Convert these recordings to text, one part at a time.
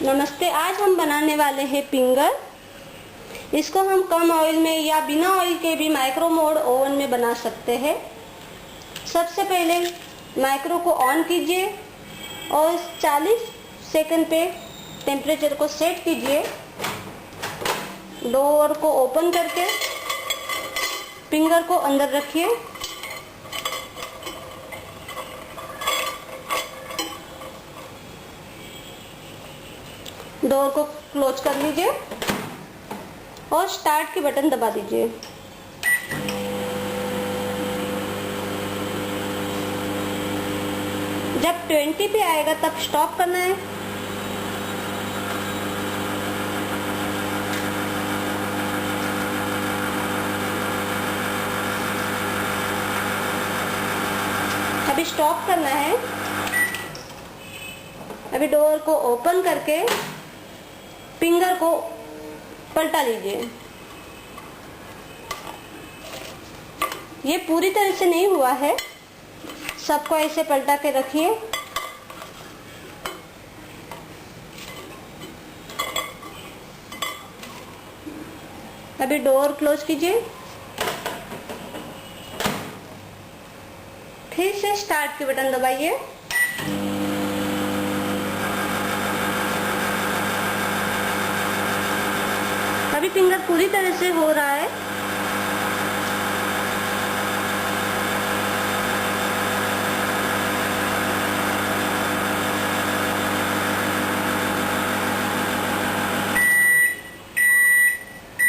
नमस्ते, आज हम बनाने वाले हैं फिंगर। इसको हम कम ऑयल में या बिना ऑयल के भी माइक्रो मोड ओवन में बना सकते हैं। सबसे पहले माइक्रो को ऑन कीजिए और 40 सेकंड पे टेम्परेचर को सेट कीजिए। डोर को ओपन करके फिंगर को अंदर रखिए। डोर को क्लोज कर लीजिए और स्टार्ट के बटन दबा दीजिए। जब 20 पे आएगा तब स्टॉप करना है। अभी स्टॉप करना है। अभी डोर को ओपन करके फिंगर को पलटा लीजिए। ये पूरी तरह से नहीं हुआ है, सबको ऐसे पलटा के रखिए। अभी डोर क्लोज कीजिए, फिर से स्टार्ट के बटन दबाइए। अभी फिंगर पूरी तरह से हो रहा है।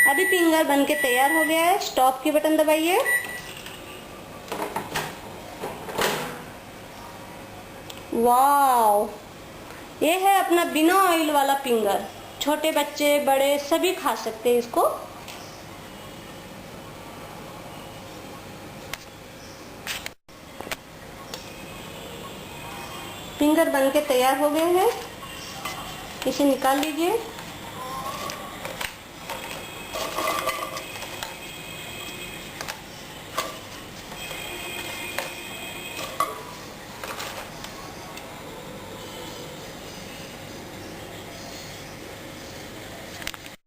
अभी फिंगर बनके तैयार हो गया है। स्टॉप की बटन दबाइए। वाव, ये है अपना बिना ऑयल वाला फिंगर। छोटे बच्चे बड़े सभी खा सकते हैं इसको। फिंगर बनके तैयार हो गए हैं, इसे निकाल लीजिए।